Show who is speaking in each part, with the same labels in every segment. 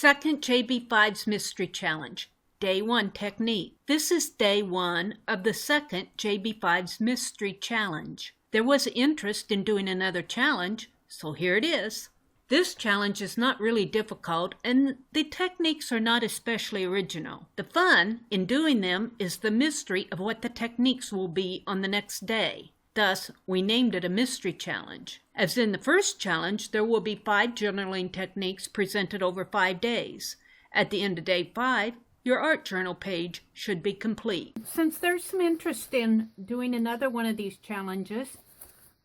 Speaker 1: Second JB5s Mystery Challenge, Day 1 Technique. This is Day 1 of the second JB5s Mystery Challenge. There was interest in doing another challenge, so here it is. This challenge is not really difficult, and the techniques are not especially original. The fun in doing them is the mystery of what the techniques will be on the next day. Thus, we named it a mystery challenge. As in the first challenge, there will be 5 journaling techniques presented over 5 days. At the end of day 5, your art journal page should be complete. Since there's some interest in doing another one of these challenges,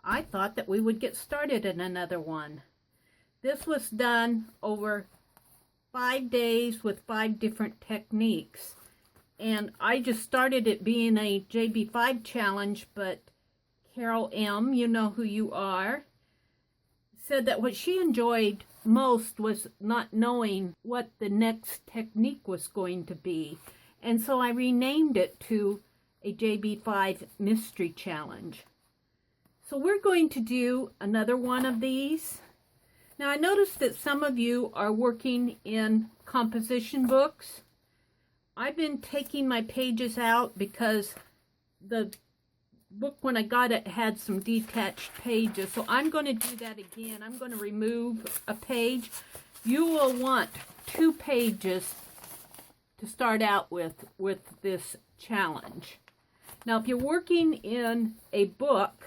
Speaker 1: I thought that we would get started in another one. This was done over 5 days with 5 different techniques. And I just started it being a JB5 challenge, but Carol M., you know who you are, said that what she enjoyed most was not knowing what the next technique was going to be. And so I renamed it to a JB5 Mystery Challenge. So we're going to do another one of these. Now I noticed that some of you are working in composition books. I've been taking my pages out because the book when I got it had some detached pages, so I'm going to do that again. I'm going to remove a page. You will want 2 pages to start out with this challenge. Now if you're working in a book,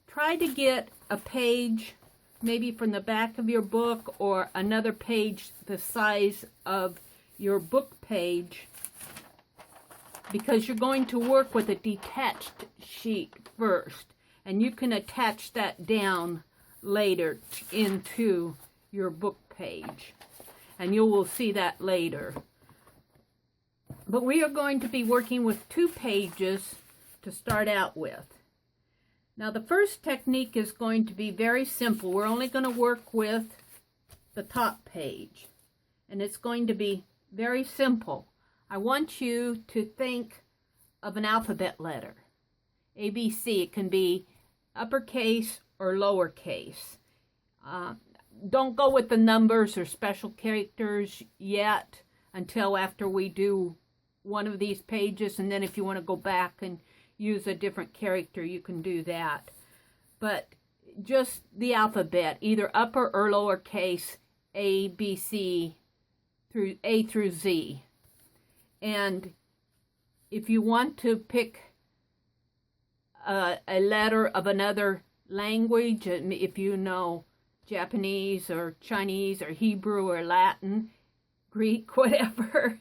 Speaker 1: try to get a page maybe from the back of your book or another page the size of your book page, because you're going to work with a detached sheet first, and you can attach that down later into your book page, and you will see that later. But we are going to be working with 2 pages to start out with. Now the first technique is going to be very simple. We're only going to work with the top page, and it's going to be very simple. I want you to think of an alphabet letter. ABC, it can be uppercase or lowercase. Don't go with the numbers or special characters yet until after we do one of these pages, and then if you want to go back and use a different character, you can do that. But just the alphabet, either upper or lowercase, A, B, C, through A through Z. And if you want to pick a letter of another language, if you know Japanese or Chinese or Hebrew or Latin, Greek, whatever,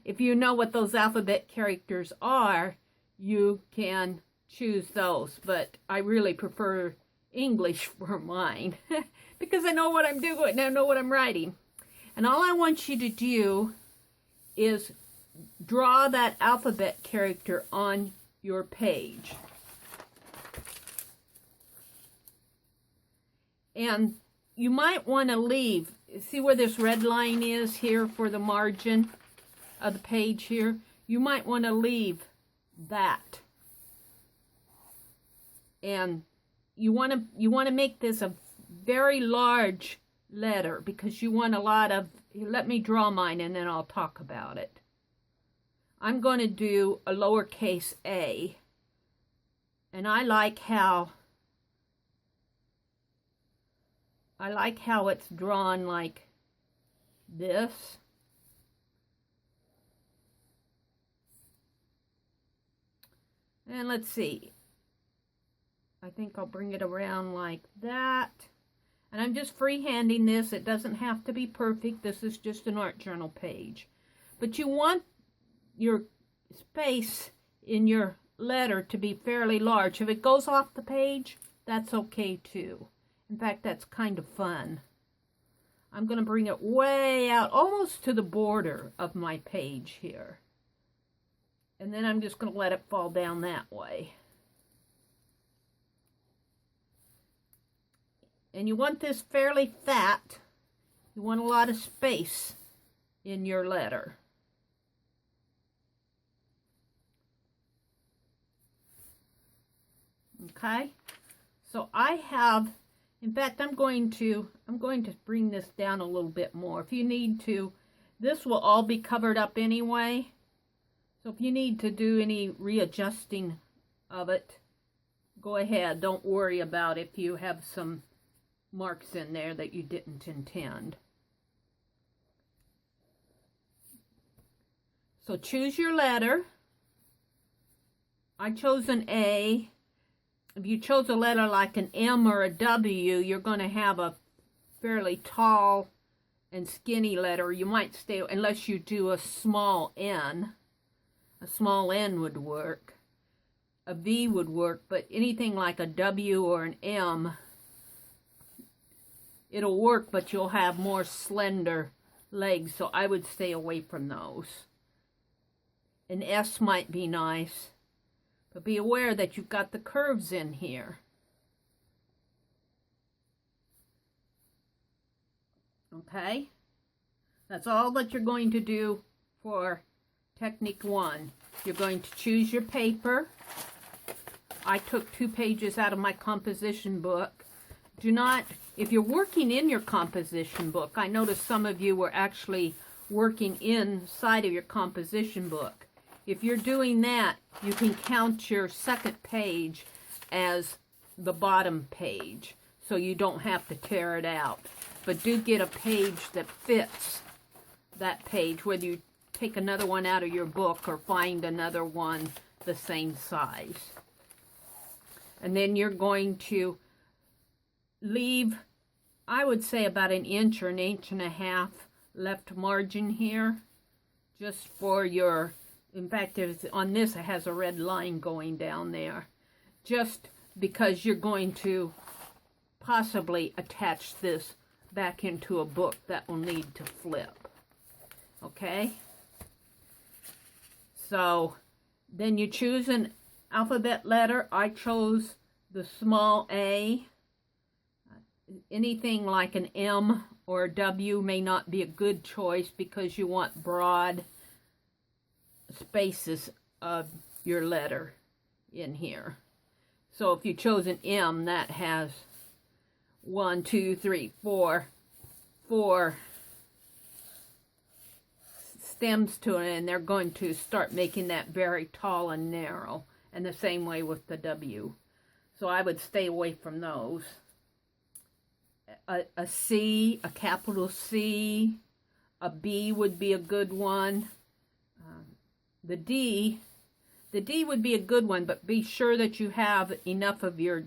Speaker 1: if you know what those alphabet characters are, you can choose those. But I really prefer English for mine because I know what I'm doing and I know what I'm writing. And all I want you to do is draw that alphabet character on your page. And you might want to leave, see where this red line is here for the margin of the page here? You might want to leave that. And you want to make this a very large letter because you want a lot of, let me draw mine and then I'll talk about it. I'm going to do a lowercase a, and I like how it's drawn like this. And let's see, I think I'll bring it around like that. And I'm just freehanding this. It doesn't have to be perfect. This is just an art journal page. But you want your space in your letter to be fairly large. If it goes off the page, that's okay too. In fact, that's kind of fun. I'm going to bring it way out, almost to the border of my page here. And then I'm just going to let it fall down that way. And you want this fairly fat. You want a lot of space in your letter. Okay, so I have In fact, I'm going to bring this down a little bit more. If you need to, this will all be covered up anyway. So if you need to do any readjusting of it, go ahead. Don't worry about if you have some marks in there that you didn't intend. So choose your letter. I chose an A. If you chose a letter like an M or a W, you're going to have a fairly tall and skinny letter. You might stay, unless you do a small N. A small N would work. A V would work, but anything like a W or an M, it'll work, but you'll have more slender legs, so I would stay away from those. An S might be nice. But be aware that you've got the curves in here. Okay? That's all that you're going to do for Technique 1. You're going to choose your paper. I took 2 pages out of my composition book. Do not, if you're working in your composition book, I noticed some of you were actually working inside of your composition book. If you're doing that, you can count your second page as the bottom page, so you don't have to tear it out. But do get a page that fits that page, whether you take another one out of your book or find another one the same size. And then you're going to leave, I would say, about an inch or an inch and a half left margin here, just for your, in fact, on this it has a red line going down there, just because you're going to possibly attach this back into a book that will need to flip. Okay? So then you choose an alphabet letter. I chose the small A. Anything like an M or a W may not be a good choice because you want broad spaces of your letter in here. So if you chose an M, that has 1, 2, 3, 4 stems to it, and they're going to start making that very tall and narrow, and the same way with the W. So I would stay away from those. A C, a capital C, a B would be a good one. The D would be a good one, but be sure that you have enough of your,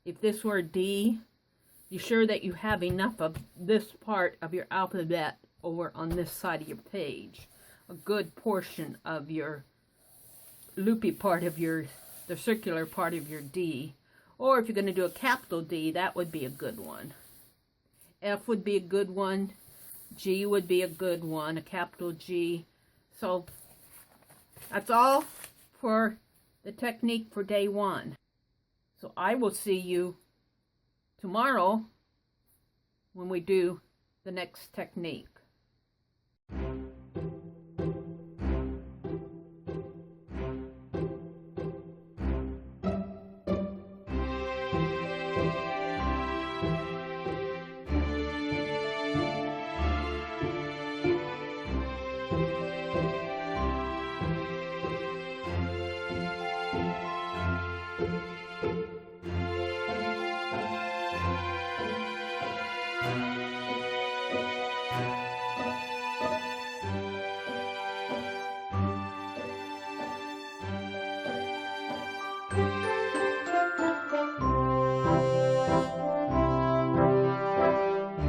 Speaker 1: if this were D, be sure that you have enough of this part of your alphabet over on this side of your page. A good portion of your loopy part of your, the circular part of your D. Or if you're going to do a capital D, that would be a good one. F would be a good one. G would be a good one, a capital G. So that's all for the technique for day 1. So I will see you tomorrow when we do the next technique.